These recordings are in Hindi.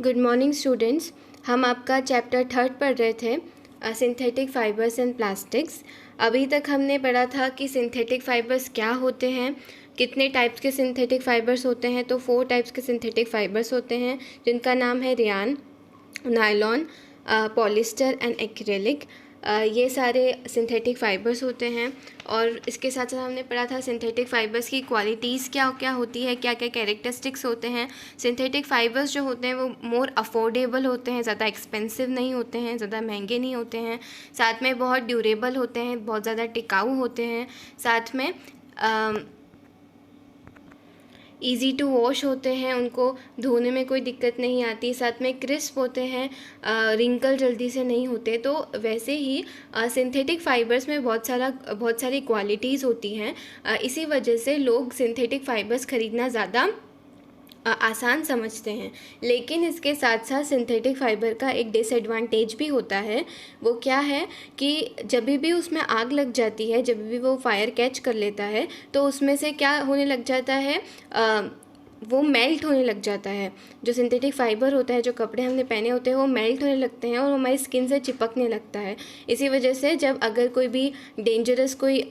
Good morning students. हम आपका चैप्टर 3 पढ़ रहे थे, सिंथेटिक फाइबर्स एंड प्लास्टिक्स। अभी तक हमने पढ़ा था कि सिंथेटिक फाइबर्स क्या होते हैं, कितने टाइप्स के सिंथेटिक फाइबर्स होते हैं। तो 4 टाइप्स के सिंथेटिक फाइबर्स होते हैं जिनका नाम है rayon, nylon, polyester and acrylic. ये सारे सिंथेटिक फ़ाइबर्स होते हैं। और इसके साथ साथ हमने पढ़ा था सिंथेटिक फ़ाइबर्स की क्वालिटीज़ क्या क्या होती है, क्या क्या कैरेक्टरिस्टिक्स होते हैं। सिंथेटिक फ़ाइबर्स जो होते हैं वो मोर अफोर्डेबल होते हैं, ज़्यादा एक्सपेंसिव नहीं होते हैं, ज़्यादा महंगे नहीं होते हैं। साथ में बहुत ड्यूरेबल होते हैं, बहुत ज़्यादा टिकाऊ होते हैं। साथ में ईज़ी टू वॉश होते हैं, उनको धोने में कोई दिक्कत नहीं आती। साथ में क्रिस्प होते हैं, रिंकल जल्दी से नहीं होते। तो वैसे ही सिंथेटिक फ़ाइबर्स में बहुत सारी क्वालिटीज़ होती हैं। इसी वजह से लोग सिंथेटिक फ़ाइबर्स ख़रीदना ज़्यादा आसान समझते हैं। लेकिन इसके साथ साथ सिंथेटिक फ़ाइबर का एक डिसएडवांटेज भी होता है। वो क्या है कि जब भी उसमें आग लग जाती है, जब भी वो फायर कैच कर लेता है, तो उसमें से क्या होने लग जाता है, वो मेल्ट होने लग जाता है। जो सिंथेटिक फ़ाइबर होता है, जो कपड़े हमने पहने होते हैं, वो मेल्ट होने लगते हैं और हमारी स्किन से चिपकने लगता है। इसी वजह से जब अगर कोई भी डेंजरस कोई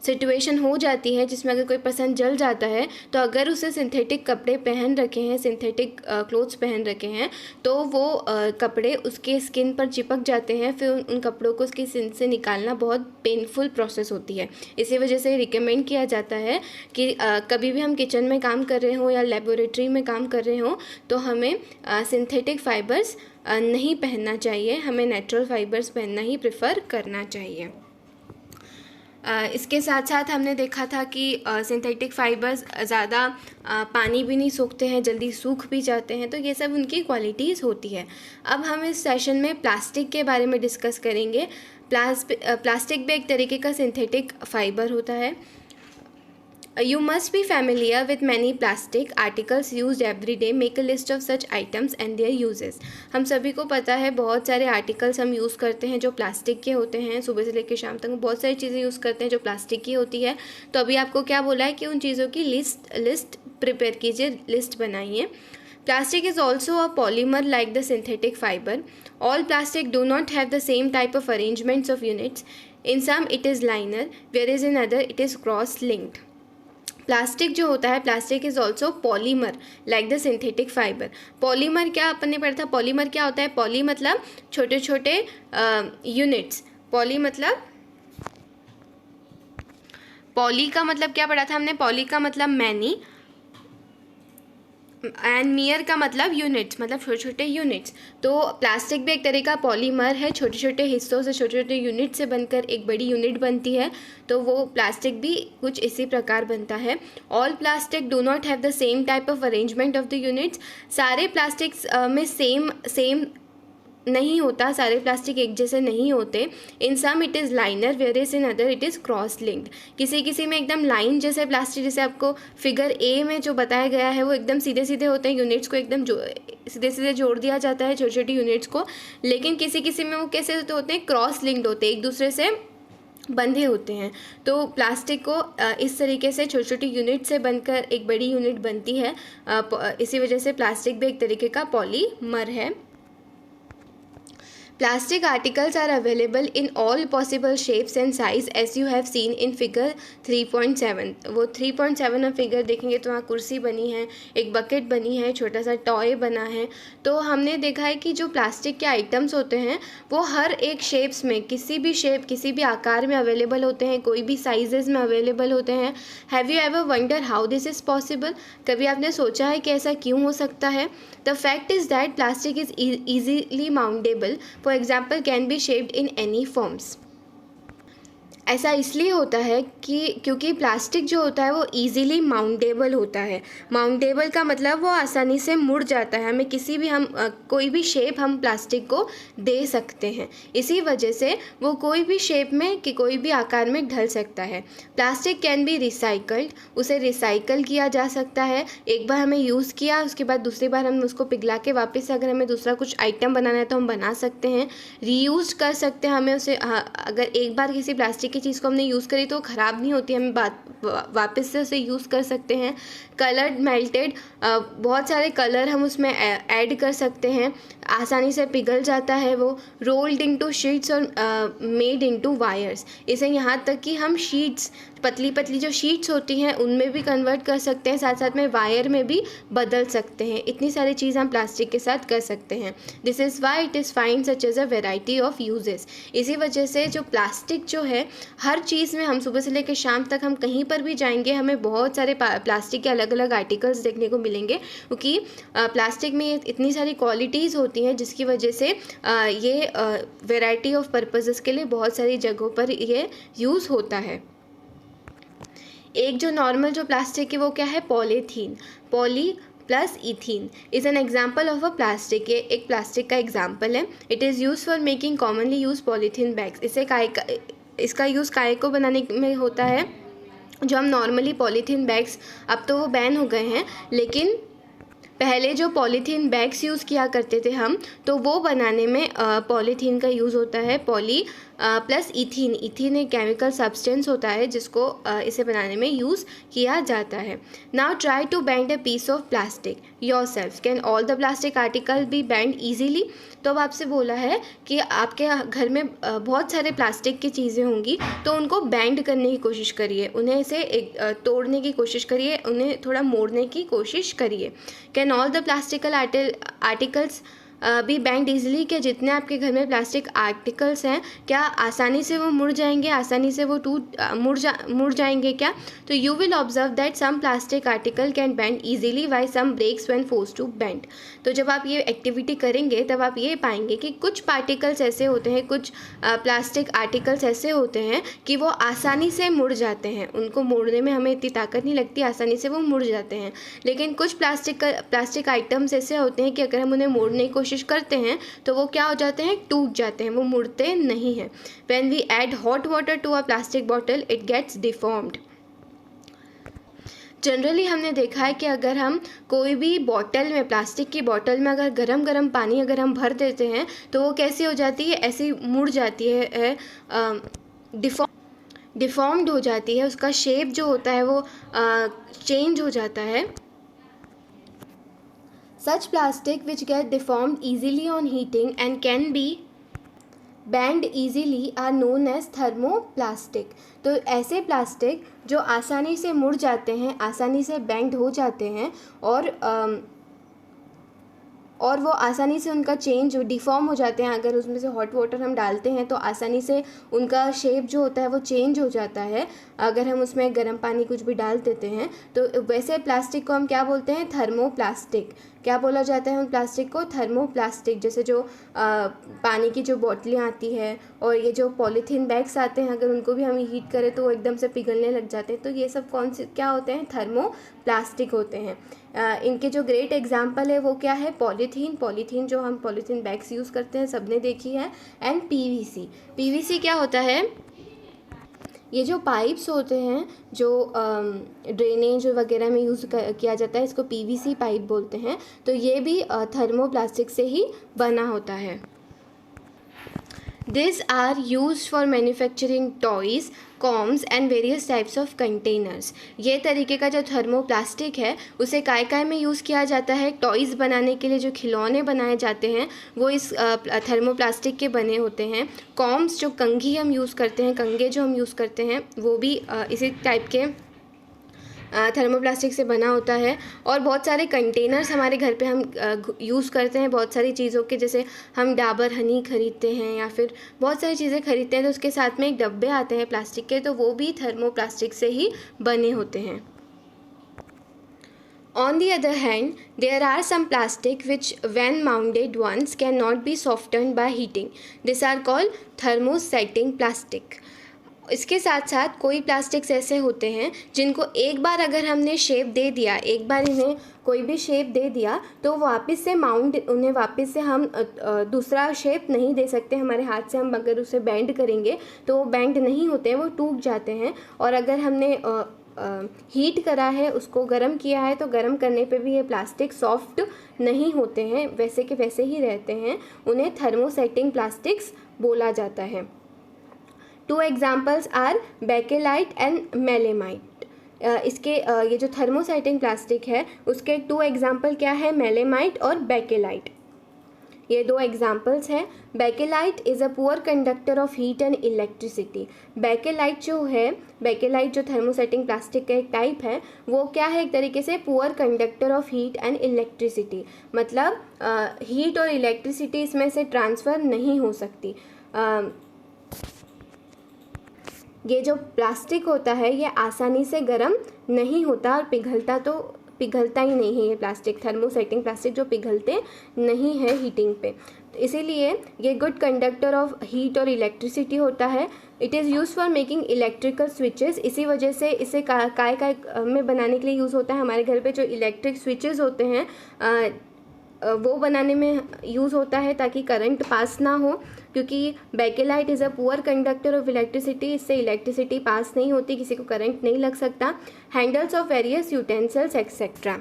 सिचुएशन हो जाती है जिसमें अगर कोई पर्सन जल जाता है, तो अगर उसे सिंथेटिक कपड़े पहन रखे हैं, सिंथेटिक क्लोथ्स पहन रखे हैं, तो वो कपड़े उसके स्किन पर चिपक जाते हैं। फिर उन कपड़ों को उसकी स्किन से निकालना बहुत पेनफुल प्रोसेस होती है। इसी वजह से रिकमेंड किया जाता है कि कभी भी हम किचन में काम कर रहे हों या लेबोरेटरी में काम कर रहे हों, तो हमें सिंथेटिक फ़ाइबर्स नहीं पहनना चाहिए, हमें नेचुरल फ़ाइबर्स पहनना ही प्रेफर करना चाहिए। इसके साथ साथ हमने देखा था कि सिंथेटिक फ़ाइबर्स ज़्यादा पानी भी नहीं सोखते हैं, जल्दी सूख भी जाते हैं। तो ये सब उनकी क्वालिटीज़ होती है। अब हम इस सेशन में प्लास्टिक के बारे में डिस्कस करेंगे। प्लास्टिक भी एक तरीके का सिंथेटिक फ़ाइबर होता है। You must be familiar with many plastic articles used every day. Make a list of such items and their uses. हम सभी को पता है बहुत सारे आर्टिकल्स हम यूज़ करते हैं जो प्लास्टिक के होते हैं। सुबह से लेकर शाम तक बहुत सारी चीज़ें यूज़ करते हैं जो प्लास्टिक की होती है। तो अभी आपको क्या बोला है कि उन चीज़ों की लिस्ट प्रिपेयर कीजिए, लिस्ट बनाइए। Plastic is also a polymer like the synthetic fiber. All plastic do not have the same type of arrangements of units. In some it is linear, whereas in other it is cross-linked. Plastic जो होता है, plastic is also polymer like the synthetic fibre. Polymer क्या अपन ने पढ़ा था, पॉलीमर क्या होता है? पॉली मतलब छोटे छोटे यूनिट्स। पॉली मतलब, पॉली का मतलब क्या पढ़ा था हमने? पॉली का मतलब मैनी, एंड मियर का मतलब यूनिट्स, मतलब छोटे छोटे यूनिट्स। तो प्लास्टिक भी एक तरह का पॉलीमर है, छोटे छोटे हिस्सों से, छोटे छोटे यूनिट से बनकर एक बड़ी यूनिट बनती है। तो वो प्लास्टिक भी कुछ इसी प्रकार बनता है। All plastic do not have the same type of arrangement of the units. सारे प्लास्टिक्स में सेम नहीं होता, सारे प्लास्टिक एक जैसे नहीं होते। In some it is linear whereas in other it is cross linked. किसी में एकदम लाइन जैसे प्लास्टिक, जैसे आपको फिगर ए में जो बताया गया है, वो एकदम सीधे सीधे होते हैं, यूनिट्स को एकदम सीधे सीधे जोड़ दिया जाता है, छोटी छोटी यूनिट्स को। लेकिन किसी में वो कैसे होते हैं? क्रॉस लिंक्ड होते हैं, एक दूसरे से बंधे होते हैं। तो प्लास्टिक को इस तरीके से छोटी छोटी यूनिट से बनकर एक बड़ी यूनिट बनती है। इसी वजह से प्लास्टिक भी एक तरीके का पॉलीमर है। Plastic articles are available in all possible shapes and size as you have seen in figure 3.7. वो 3.7 में फिगर देखेंगे तो वहाँ कुर्सी बनी है, एक बकेट बनी है, छोटा सा टॉय बना है। तो हमने देखा है कि जो प्लास्टिक के आइटम्स होते हैं वो हर एक शेप्स में, किसी भी शेप, किसी भी आकार में अवेलेबल होते हैं, कोई भी साइजेस में अवेलेबल होते हैं। Have you ever wonder how this is possible? कभी आपने सोचा है कि ऐसा क्यों हो सकता है? The fact is that plastic is easily mountable, for example can be shaped in any forms. ऐसा इसलिए होता है कि क्योंकि प्लास्टिक जो होता है वो इजीली माउंटेबल होता है। माउंटेबल का मतलब वो आसानी से मुड़ जाता है, हमें किसी भी कोई भी शेप हम प्लास्टिक को दे सकते हैं। इसी वजह से वो कोई भी शेप में कि कोई भी आकार में ढल सकता है। प्लास्टिक कैन बी रिसाइकल्ड, उसे रिसाइकल किया जा सकता है। एक बार हमें यूज़ किया, उसके बाद दूसरी बार हम उसको पिघला के वापस अगर हमें दूसरा कुछ आइटम बनाना है तो हम बना सकते हैं। रीयूज कर सकते हैं हमें उसे। अगर एक बार किसी प्लास्टिक की चीज़ को हमने यूज़ करी तो ख़राब नहीं होती, हम वापस से उसे यूज़ कर सकते हैं। कलर्ड मेल्टेड, बहुत सारे कलर हम उसमें ऐड कर सकते हैं, आसानी से पिघल जाता है वो। रोल्ड इनटू शीट्स और मेड इनटू वायर्स, इसे यहाँ तक कि हम शीट्स, पतली पतली जो शीट्स होती हैं उनमें भी कन्वर्ट कर सकते हैं, साथ साथ में वायर में भी बदल सकते हैं। इतनी सारी चीज़ हम प्लास्टिक के साथ कर सकते हैं। This is why it is fine such as a variety of uses. इसी वजह से जो प्लास्टिक जो है, हर चीज़ में हम सुबह से लेकर शाम तक हम कहीं पर भी जाएंगे हमें बहुत सारे प्लास्टिक के अलग अलग आर्टिकल्स देखने को मिलेंगे, क्योंकि प्लास्टिक में इतनी सारी क्वालिटीज़ होती हैं जिसकी वजह से ये वेराइटी ऑफ पर्पसेस के लिए बहुत सारी जगहों पर ये यूज़ होता है। एक जो नॉर्मल जो प्लास्टिक है वो क्या है, polythene. Poly plus ethene is an example of a plastic. ये एक प्लास्टिक का एग्जाम्पल है। It is use for making commonly use polythene bags. इसका यूज़ काय को बनाने में होता है। जो हम नॉर्मली पॉलीथीन बैग्स, अब तो वो बैन हो गए हैं, लेकिन पहले जो पॉलीथीन बैग्स यूज़ किया करते थे हम, तो वो बनाने में पॉलीथीन का यूज़ होता है। पॉली प्लस इथीन, इथीन एक केमिकल सब्सटेंस होता है जिसको इसे बनाने में यूज़ किया जाता है। Now try to bend a piece of plastic yourself, can all the plastic article be bend easily. तो अब आपसे बोला है कि आपके घर में बहुत सारे प्लास्टिक की चीज़ें होंगी, तो उनको बेंड करने की कोशिश करिए, उन्हें इसे तोड़ने की कोशिश करिए, उन्हें थोड़ा मोड़ने की कोशिश करिए। Can all the plastical articles be bend easily, क्या जितने आपके घर में प्लास्टिक आर्टिकल्स हैं क्या आसानी से वो मुड़ जाएंगे, आसानी से वो मुड़ जाएंगे क्या? तो you will observe that some plastic article can bend easily while some breaks when forced to bend. तो जब आप ये एक्टिविटी करेंगे तब आप ये पाएंगे कि कुछ पार्टिकल्स ऐसे होते हैं, कुछ प्लास्टिक आर्टिकल्स ऐसे होते हैं कि वो आसानी से मुड़ जाते हैं, उनको मोड़ने में हमें इतनी ताकत नहीं लगती, आसानी से वो मुड़ जाते हैं। लेकिन कुछ प्लास्टिक आइटम्स ऐसे होते हैं कि अगर हम उन्हें मोड़ने की कोशिश करते हैं तो वो क्या हो जाते हैं, टूट जाते हैं, वो मुड़ते नहीं हैं। When we add hot water to a plastic bottle, it gets deformed. Generally हमने देखा है कि अगर हम कोई भी बॉटल में, प्लास्टिक की बॉटल में अगर गरम पानी अगर हम भर देते हैं तो वो कैसी हो जाती है, ऐसी मुड़ जाती है, डिफॉर्म्ड हो जाती है, उसका शेप जो होता है वो चेंज हो जाता है। Such plastic which get deformed easily on heating and can be bend easily are known as thermoplastic. तो ऐसे प्लास्टिक जो आसानी से मुड़ जाते हैं, आसानी से बेंड हो जाते हैं और वो आसानी से उनका चेंज डिफ़ॉर्म हो जाते हैं, अगर उसमें से हॉट वाटर हम डालते हैं तो आसानी से उनका शेप जो होता है वो चेंज हो जाता है, अगर हम उसमें गर्म पानी कुछ भी डाल देते हैं। तो वैसे प्लास्टिक को हम क्या बोलते हैं, थर्मोप्लास्टिक। क्या बोला जाता है उन प्लास्टिक को, थर्मोप्लास्टिक। जैसे जो पानी की जो बोतलें आती हैं और ये जो पॉलीथीन बैग्स आते हैं, अगर उनको भी हम हीट करें तो वो एकदम से पिघलने लग जाते हैं, तो ये सब कौन से क्या होते हैं, थर्मोप्लास्टिक होते हैं। इनके जो ग्रेट एग्जांपल है वो क्या है, पॉलीथीन जो हम पॉलीथीन बैग्स यूज़ करते हैं सबने देखी है, एंड पीवीसी क्या होता है, ये जो पाइप्स होते हैं जो ड्रेनेज वगैरह में यूज़ किया जाता है, इसको पीवीसी पाइप बोलते हैं। तो ये भी थर्मोप्लास्टिक से ही बना होता है। These are used for manufacturing toys, combs and various types of containers. ये तरीके का जो थर्मोप्लास्टिक है उसे काय में यूज़ किया जाता है, टॉयज़ बनाने के लिए जो खिलौने बनाए जाते हैं वो इस थर्मोप्लास्टिक के बने होते हैं। कॉम्स जो कंघी हम यूज़ करते हैं, कंघे जो हम यूज़ करते हैं वो भी इसी टाइप के थर्मोप्लास्टिक से बना होता है। और बहुत सारे कंटेनर्स हमारे घर पे हम यूज़ करते हैं बहुत सारी चीज़ों के, जैसे हम डाबर हनी ख़रीदते हैं या फिर बहुत सारी चीज़ें ख़रीदते हैं तो उसके साथ में एक डब्बे आते हैं प्लास्टिक के, तो वो भी थर्मोप्लास्टिक से ही बने होते हैं। On the other hand, there are some plastic which when mounted once cannot be softened by heating. These are called thermosetting plastic. इसके साथ साथ कोई प्लास्टिक्स ऐसे होते हैं जिनको एक बार अगर हमने शेप दे दिया, एक बार इन्हें कोई भी शेप दे दिया तो वापस से उन्हें वापस से हम दूसरा शेप नहीं दे सकते। हमारे हाथ से हम अगर उसे बेंड करेंगे तो वो बेंड नहीं होते हैं, वो टूट जाते हैं। और अगर हमने हीट करा है, उसको गर्म किया है, तो गर्म करने पे भी ये प्लास्टिक सॉफ्ट नहीं होते हैं, वैसे के वैसे ही रहते हैं। उन्हें थर्मोसेटिंग प्लास्टिक्स बोला जाता है। 2 एग्जाम्पल्स आर बेकेलाइट एंड मेलेमाइट। इसके ये जो थर्मोसेटिंग प्लास्टिक है उसके 2 एग्जाम्पल क्या है, मेलेमाइट और बेकेलाइट। ये 2 एग्जाम्पल्स हैं। Bakelite is a poor conductor of heat and electricity. Bakelite जो है, बेकेलाइट जो थर्मोसेटिंग प्लास्टिक का एक टाइप है, वो क्या है, एक तरीके से poor conductor of heat and electricity, मतलब हीट और इलेक्ट्रिसिटी इसमें से ट्रांसफ़र नहीं हो सकती। ये जो प्लास्टिक होता है ये आसानी से गर्म नहीं होता और पिघलता ही नहीं है। ये प्लास्टिक, थर्मोसेटिंग प्लास्टिक जो पिघलते नहीं है हीटिंग पे, तो इसीलिए ये गुड कंडक्टर ऑफ हीट और इलेक्ट्रिसिटी होता है। It is use for making electrical switches. इसी वजह से इसे काय में बनाने के लिए यूज़ होता है। हमारे घर पे जो इलेक्ट्रिक स्विचेस होते हैं वो बनाने में यूज़ होता है ताकि करंट पास ना हो, क्योंकि bakelite is a poor conductor of electricity. इससे इलेक्ट्रिसिटी पास नहीं होती, किसी को करंट नहीं लग सकता। Handles of various utensils etcetera.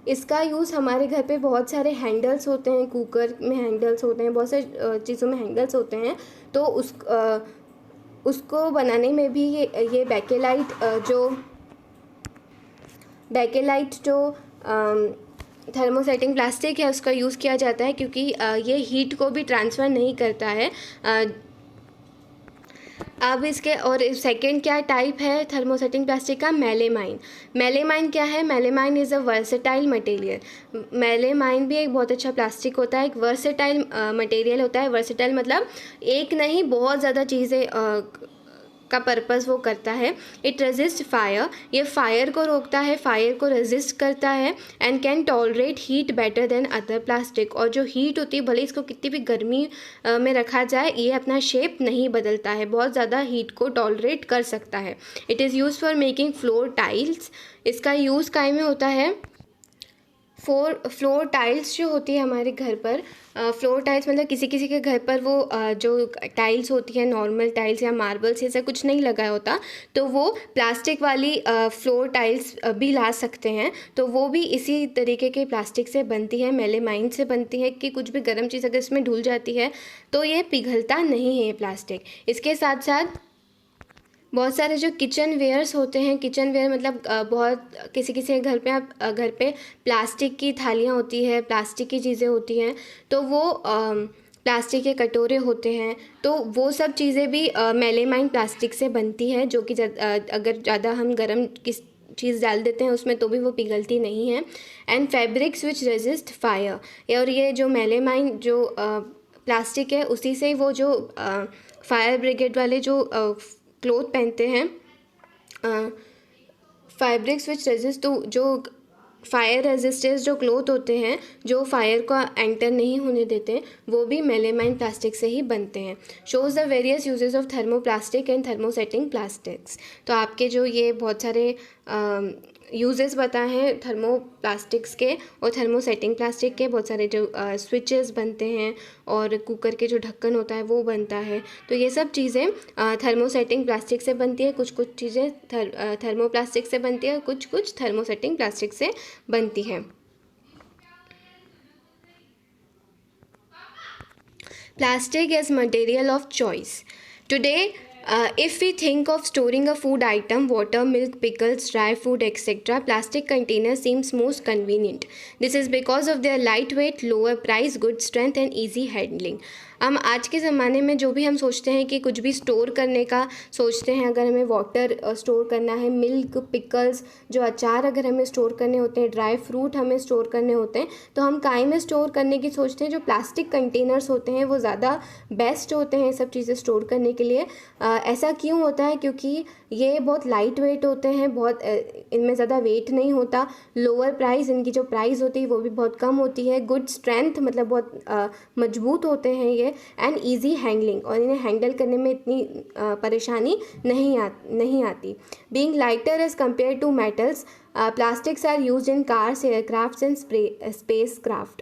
इसका यूज़ हमारे घर पे बहुत सारे हैंडल्स होते हैं, कुकर में हैंडल्स होते हैं, बहुत से चीज़ों में हैंडल्स होते हैं, तो उसको बनाने में भी ये बेकेलाइट जो थर्मोसेटिंग प्लास्टिक है उसका यूज़ किया जाता है, क्योंकि ये हीट को भी ट्रांसफ़र नहीं करता है। अब इसके और सेकंड क्या टाइप है थर्मोसेटिंग प्लास्टिक का, मेलेमाइन। मेलेमाइन क्या है, melamine is a versatile material. Melamine भी एक बहुत अच्छा प्लास्टिक होता है, एक वर्सेटाइल मटेरियल होता है। वर्सेटाइल मतलब एक नहीं बहुत ज़्यादा चीज़ें का पर्पस वो करता है। इट रेजिस्ट फायर, ये फायर को रोकता है, फायर को रेजिस्ट करता है। And can tolerate heat better than other plastic, और जो हीट होती है भले इसको कितनी भी गर्मी में रखा जाए ये अपना शेप नहीं बदलता है, बहुत ज़्यादा हीट को टॉलरेट कर सकता है। It is use for making floor tiles. इसका यूज़ काय में होता है, फ्लोर टाइल्स जो होती है हमारे घर पर, फ्लोर टाइल्स मतलब किसी किसी के घर पर वो जो टाइल्स होती है नॉर्मल टाइल्स या मार्बल्स ऐसा कुछ नहीं लगा होता, तो वो प्लास्टिक वाली फ्लोर टाइल्स भी ला सकते हैं। तो वो भी इसी तरीके के प्लास्टिक से बनती है, मेलेमाइन से बनती है, कि कुछ भी गर्म चीज़ अगर इसमें धुल जाती है तो ये पिघलता नहीं है ये प्लास्टिक। इसके साथ साथ बहुत सारे जो किचन वेयर्स होते हैं, किचन वेयर मतलब बहुत किसी किसी के घर पे आप घर पे प्लास्टिक की थालियाँ होती है, प्लास्टिक की चीज़ें होती हैं, तो वो प्लास्टिक के कटोरे होते हैं, तो वो सब चीज़ें भी मेलेमाइन प्लास्टिक से बनती है, जो कि अगर ज़्यादा हम गर्म किस चीज़ डाल देते हैं उसमें तो भी वो पिघलती नहीं है। And fabrics which resist fire, और ये जो मेलेमाइन जो प्लास्टिक है उसी से वो जो फायर ब्रिगेड वाले जो क्लोथ पहनते हैं, फैब्रिक्स विच रेजिस्ट, तो जो फायर रेजिस्टेंस जो क्लोथ होते हैं जो फायर को एंटर नहीं होने देते, वो भी मेलेमाइन प्लास्टिक से ही बनते हैं। Shows the various uses of thermoplastic and thermosetting plastics. तो आपके जो ये बहुत सारे यूजेस बताए हैं थर्मोप्लास्टिक्स के और थर्मोसेटिंग प्लास्टिक के, बहुत सारे जो स्विचेस बनते हैं और कुकर के जो ढक्कन होता है वो बनता है, तो ये सब चीज़ें थर्मोसेटिंग प्लास्टिक से बनती है। कुछ कुछ चीज़ें थर्मोप्लास्टिक से बनती है, कुछ कुछ थर्मोसेटिंग प्लास्टिक से बनती हैं। Plastic as material of choice. Today if we think of storing a food item, water, milk, pickles, dry food, etc., plastic containers seems most convenient. This is because of their lightweight, lower price, good strength and easy handling. हम आज के ज़माने में जो भी हम सोचते हैं कि कुछ भी स्टोर करने का सोचते हैं, अगर हमें वाटर स्टोर करना है, मिल्क, पिकल्स, जो अचार अगर हमें स्टोर करने होते हैं, ड्राई फ्रूट हमें स्टोर करने होते हैं, तो हम काय में स्टोर करने की सोचते हैं। जो प्लास्टिक कंटेनर्स होते हैं वो ज़्यादा बेस्ट होते हैं सब चीज़ें स्टोर करने के लिए। ऐसा क्यों होता है, क्योंकि ये बहुत लाइट वेट होते हैं, बहुत इनमें ज़्यादा वेट नहीं होता, लोअर प्राइस, इनकी जो प्राइस होती है वो भी बहुत कम होती है, गुड स्ट्रेंथ मतलब बहुत मजबूत होते हैं ये, एंड ईजी हैंडलिंग, और इन्हें हैंडल करने में इतनी परेशानी नहीं आती। Being lighter as compare to metals, plastics are used in cars, aircrafts and space craft.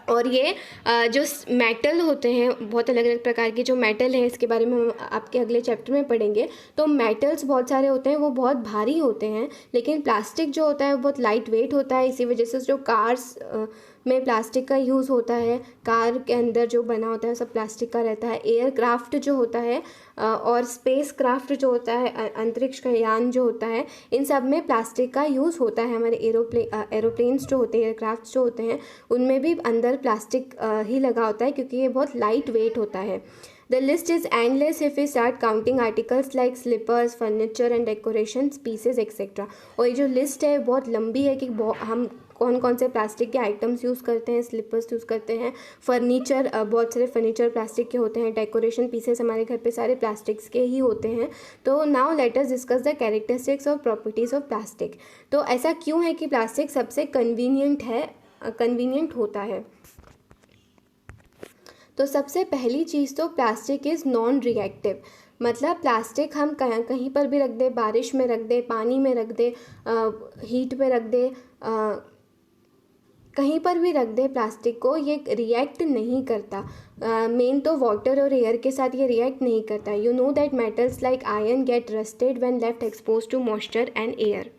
और ये जो मेटल होते हैं, बहुत अलग अलग प्रकार के जो मेटल हैं, इसके बारे में हम आपके अगले चैप्टर में पढ़ेंगे। तो मेटल्स बहुत सारे होते हैं, वो बहुत भारी होते हैं, लेकिन प्लास्टिक जो होता है वो बहुत लाइट वेट होता है। इसी वजह से जो कार्स में प्लास्टिक का यूज़ होता है, कार के अंदर जो बना होता है सब प्लास्टिक का रहता है, एयरक्राफ्ट जो होता है और स्पेस क्राफ्ट जो होता है, अंतरिक्ष का यान जो होता है, इन सब में प्लास्टिक का यूज़ होता है। हमारे एरोप्लेन्स जो होते हैं, एयरक्राफ्ट जो होते हैं, उनमें भी अंदर प्लास्टिक ही लगा होता है क्योंकि ये बहुत लाइट वेट होता है। The list is endless if we start counting articles like slippers, furniture and decorations pieces etc. और ये जो लिस्ट है बहुत लंबी है कि हम कौन कौन से प्लास्टिक के आइटम्स यूज़ करते हैं, स्लीपर्स यूज़ करते हैं, फर्नीचर, बहुत सारे फर्नीचर प्लास्टिक के होते हैं, डेकोरेशन पीसेस हमारे घर पे सारे प्लास्टिक्स के ही होते हैं। तो now let us discuss the characteristics और प्रॉपर्टीज़ ऑफ प्लास्टिक। तो ऐसा क्यों है कि प्लास्टिक सबसे कन्वीनियंट होता है? तो सबसे पहली चीज़ तो प्लास्टिक इज़ नॉन रिएक्टिव, मतलब प्लास्टिक हम कहीं पर भी रख दे, बारिश में रख दे, पानी में रख दे, हीट में रख दे, कहीं पर भी रख दे प्लास्टिक को, ये रिएक्ट नहीं करता। मेन तो वाटर और एयर के साथ ये रिएक्ट नहीं करता। You know that metals like iron get rusted when left expose to moisture and air.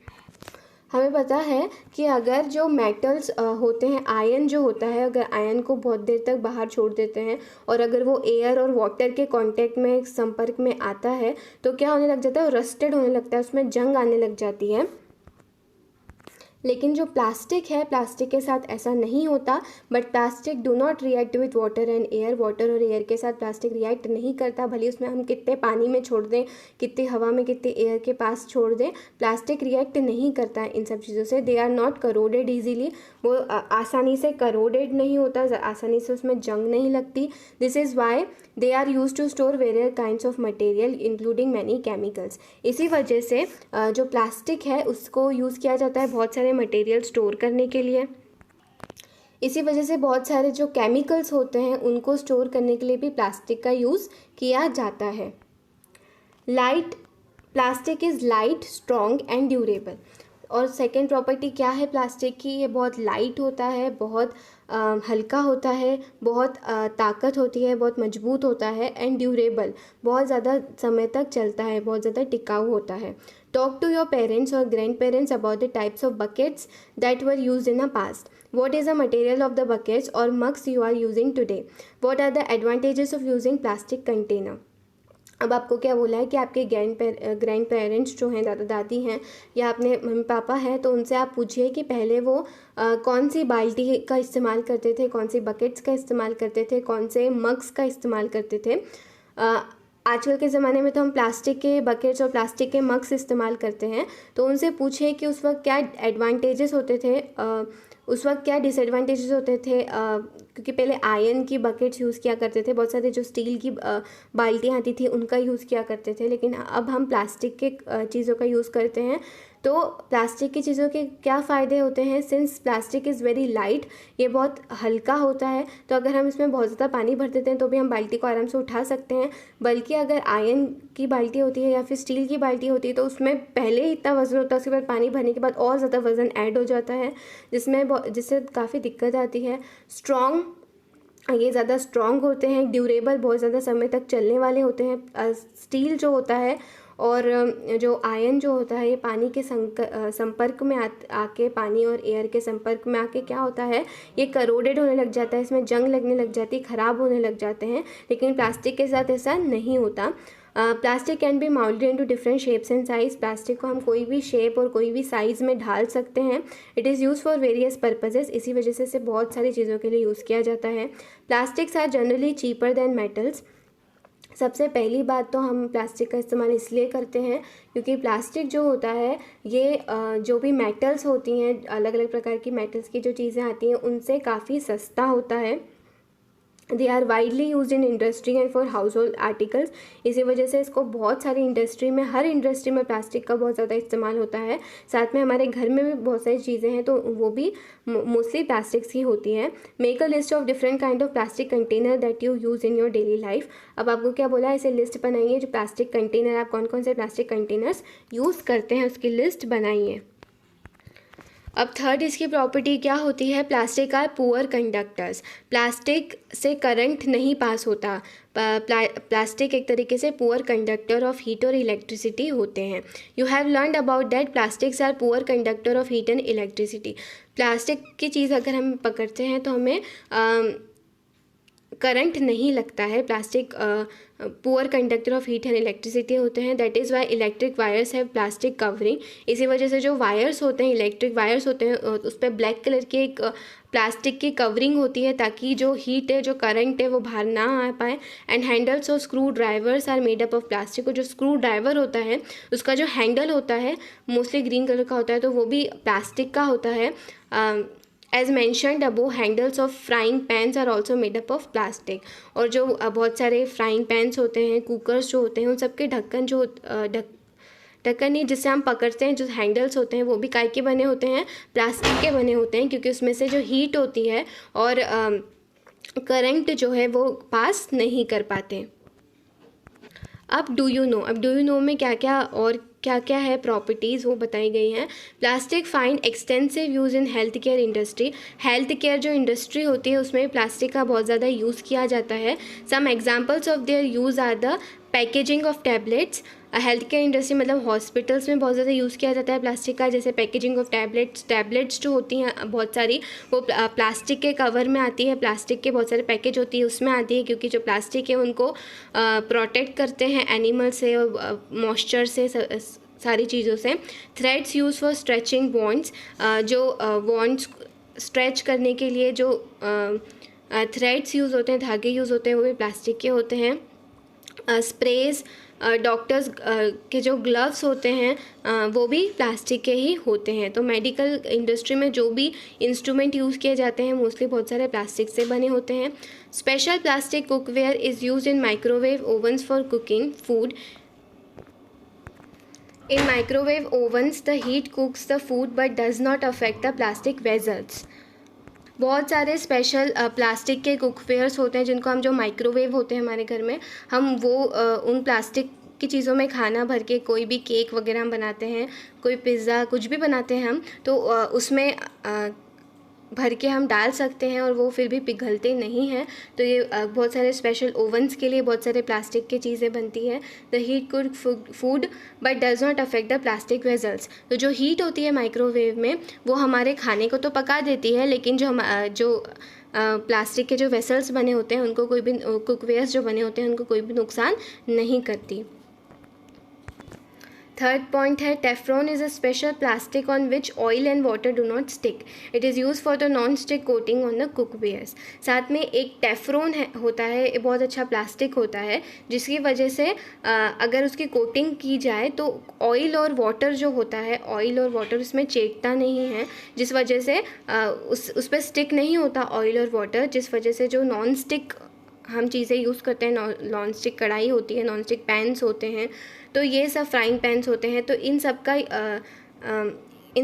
हमें पता है कि अगर जो मेटल्स होते हैं, आयरन जो होता है, अगर आयरन को बहुत देर तक बाहर छोड़ देते हैं और अगर वो एयर और वाटर के कांटेक्ट में, संपर्क में आता है, तो क्या होने लग जाता है? रस्टेड होने लगता है, उसमें जंग आने लग जाती है। लेकिन जो प्लास्टिक है, प्लास्टिक के साथ ऐसा नहीं होता। But plastic do not react with water and air, water और एयर के साथ प्लास्टिक रिएक्ट नहीं करता। भले उसमें हम कितने पानी में छोड़ दें, कितनी हवा में, कितने एयर के पास छोड़ दें, प्लास्टिक रिएक्ट नहीं करता है इन सब चीज़ों से। They are not corroded easily, वो आसानी से करोडेड नहीं होता, आसानी से उसमें जंग नहीं लगती। This is why they are use to store various kinds of material including many chemicals. इसी वजह से जो प्लास्टिक है उसको यूज़ किया जाता है बहुत सारे मटेरियल स्टोर करने के लिए। इसी वजह से बहुत सारे जो केमिकल्स होते हैं उनको स्टोर करने के लिए भी प्लास्टिक का यूज़ किया जाता है। Plastic is light, strong and durable. और सेकेंड प्रॉपर्टी क्या है प्लास्टिक की? ये बहुत लाइट होता है, बहुत हल्का होता है, बहुत ताकत होती है, बहुत मजबूत होता है, एंड ड्यूरेबल, बहुत ज़्यादा समय तक चलता है, बहुत ज़्यादा टिकाऊ होता है। टॉक टू योर पेरेंट्स और grand parents about the types of buckets that were used in a past. What is the material of the buckets or mugs you are using today? What are the advantages of using plastic container? अब आपको क्या बोला है कि आपके ग्रैंड पेरेंट्स जो हैं, दादा दादी हैं या अपने मम्मी पापा हैं, तो उनसे आप पूछिए कि पहले वो कौन सी बाल्टी का इस्तेमाल करते थे, कौन सी बकेट्स का इस्तेमाल करते थे, कौन से मग्स का इस्तेमाल करते थे। आजकल के ज़माने में तो हम प्लास्टिक के बकेट्स और प्लास्टिक के मग्स इस्तेमाल करते हैं। तो उनसे पूछिए कि उस वक्त क्या एडवांटेजेस होते थे, उस वक्त क्या डिसएडवांटेजेस होते थे, क्योंकि पहले आयरन की बकेट्स यूज़ किया करते थे, बहुत सारे जो स्टील की बाल्टियाँ आती थी उनका यूज़ किया करते थे, लेकिन अब हम प्लास्टिक के चीज़ों का यूज़ करते हैं। तो प्लास्टिक की चीज़ों के क्या फ़ायदे होते हैं? Since plastic is very light, ये बहुत हल्का होता है, तो अगर हम इसमें बहुत ज़्यादा पानी भर देते हैं तो भी हम बाल्टी को आराम से उठा सकते हैं। बल्कि अगर आयरन की बाल्टी होती है या फिर स्टील की बाल्टी होती है तो उसमें पहले ही इतना वज़न होता है, उसके बाद पानी भरने के बाद और ज़्यादा वज़न ऐड हो जाता है, जिससे काफ़ी दिक्कत आती है। ये ज़्यादा स्ट्रॉन्ग होते हैं, ड्यूरेबल, बहुत ज़्यादा समय तक चलने वाले होते हैं। स्टील जो होता है और जो आयरन जो होता है, ये पानी के संपर्क में आके, पानी और एयर के संपर्क में आके क्या होता है, ये करोडेड होने लग जाता है, इसमें जंग लगने लग जाती है, ख़राब होने लग जाते हैं। लेकिन प्लास्टिक के साथ ऐसा नहीं होता। Plastic can be moulded into different shapes and size. Plastic को हम कोई भी शेप और कोई भी साइज़ में ढाल सकते हैं। It is use for various purposes, इसी वजह से इसे बहुत सारी चीज़ों के लिए यूज़ किया जाता है। Plastics are generally cheaper than metals. सबसे पहली बात तो हम प्लास्टिक का इस्तेमाल इसलिए करते हैं क्योंकि प्लास्टिक जो होता है ये जो भी मेटल्स होती हैं, अलग अलग प्रकार की मेटल्स की जो चीज़ें आती हैं उनसे काफ़ी सस्ता होता है। They are widely use in industry and for household articles. इसी वजह से इसको बहुत सारी इंडस्ट्री में, हर इंडस्ट्री में प्लास्टिक का बहुत ज़्यादा इस्तेमाल होता है। साथ में हमारे घर में भी बहुत सारी चीज़ें हैं तो वो भी मोस्टली प्लास्टिक्स ही होती हैं। Make a list of different kind of plastic container that you use in your daily life. अब आपको क्या बोला है, इसे लिस्ट बनाइए, जो प्लास्टिक कंटेनर, आप कौन कौन से प्लास्टिक कंटेनर्स यूज़ करते हैं उसकी लिस्ट बनाइए। अब थर्ड इसकी प्रॉपर्टी क्या होती है, plastic are poor conductors, plastic से करंट नहीं पास होता। प्लास्टिक एक तरीके से पुअर कंडक्टर ऑफ हीट और इलेक्ट्रिसिटी होते हैं। You have learned about that plastics are poor conductor of heat and electricity. Plastic की चीज़ अगर हम पकड़ते हैं तो हमें करंट नहीं लगता है। Plastic poor conductor of heat and electricity होते हैं। That is why electric wires have plastic covering. इसी वजह से जो वायर्स होते हैं, इलेक्ट्रिक वायर्स होते हैं, उस पर ब्लैक कलर की एक प्लास्टिक की कवरिंग होती है ताकि जो हीट है, जो करंट है, वो बाहर ना आ पाए। एंड हैंडल्स और screwdrivers are made up of plastic. और जो स्क्रू ड्राइवर होता है उसका जो हैंडल होता है मोस्टली ग्रीन कलर का होता है, तो वो भी प्लास्टिक का होता है। As mentioned above handles of frying pans are also made up of plastic. और जो बहुत सारे फ्राइंग पैन्स होते हैं, कुकर्स जो होते हैं, उन सबके ढक्कन जो ढक्कन नहीं जिससे हम पकड़ते हैं, जो हैंडल्स होते हैं वो भी काय के बने होते हैं, प्लास्टिक के बने होते हैं, क्योंकि उसमें से जो हीट होती है और करंट जो है वो पास नहीं कर पाते। अब डू यू नो में क्या क्या है प्रॉपर्टीज़ वो बताई गई हैं। Plastic find extensive use in health care industry. Health care जो इंडस्ट्री होती है उसमें प्लास्टिक का बहुत ज़्यादा यूज़ किया जाता है। Some examples of their use are the packaging of tablets. Healthcare industry मतलब हॉस्पिटल्स में बहुत ज़्यादा यूज़ किया जाता है प्लास्टिक का, जैसे पैकेजिंग ऑफ टैबलेट्स जो होती हैं बहुत सारी, वो प्लास्टिक के कवर में आती है, प्लास्टिक के बहुत सारे पैकेज होती है उसमें आती है, क्योंकि जो प्लास्टिक है उनको प्रोटेक्ट करते हैं एनिमल से और मॉइस्चर से, सारी चीज़ों से। Threads use for stretching bonds. जो बॉन्ड्स स्ट्रेच करने के लिए जो थ्रेड्स यूज़ होते हैं, धागे यूज़ होते हैं, वो भी प्लास्टिक के होते हैं। स्प्रेज, डॉक्टर्स के जो ग्लव्स होते हैं वो भी प्लास्टिक के ही होते हैं। तो मेडिकल इंडस्ट्री में जो भी इंस्ट्रूमेंट यूज़ किए जाते हैं मोस्टली बहुत सारे प्लास्टिक से बने होते हैं। Special plastic cookware is used in microwave ओवन्स for cooking food. In microwave ovens, the heat cooks the food but does not affect the plastic vessels. बहुत सारे स्पेशल प्लास्टिक के कुकवेयर्स होते हैं जिनको हम, जो माइक्रोवेव होते हैं हमारे घर में, हम वो उन प्लास्टिक की चीज़ों में खाना भर के, कोई भी केक वगैरह हम बनाते हैं, कोई पिज़्ज़ा कुछ भी बनाते हैं हम, तो उसमें भर के हम डाल सकते हैं और वो फिर भी पिघलते नहीं हैं। तो ये बहुत सारे स्पेशल ओवन्स के लिए बहुत सारे प्लास्टिक की चीज़ें बनती हैं। The heat cook food but does not affect the plastic vessels. तो जो हीट होती है माइक्रोवेव में वो हमारे खाने को तो पका देती है, लेकिन जो प्लास्टिक के जो वेसल्स बने होते हैं उनको कोई भी, कुकवेयर्स जो बने होते हैं उनको कोई भी नुकसान नहीं करती। थर्ड पॉइंट है Teflon is a special plastic on which oil and water do not stick. It is use for the non stick coating on the cookwares. साथ में एक टेफ्रॉन होता है, ये बहुत अच्छा प्लास्टिक होता है जिसकी वजह से अगर उसकी कोटिंग की जाए तो ऑयल और वाटर जो होता है, ऑयल और वाटर उसमें चेकता नहीं है, जिस वजह से उस पर स्टिक नहीं होता ऑयल और वाटर, जिस वजह से जो नॉन स्टिक हम चीज़ें यूज़ करते हैं, नॉन स्टिक कढ़ाई होती है, नॉन स्टिक पैन्स होते हैं, तो ये सब फ्राइंग पैन्स होते हैं, तो इन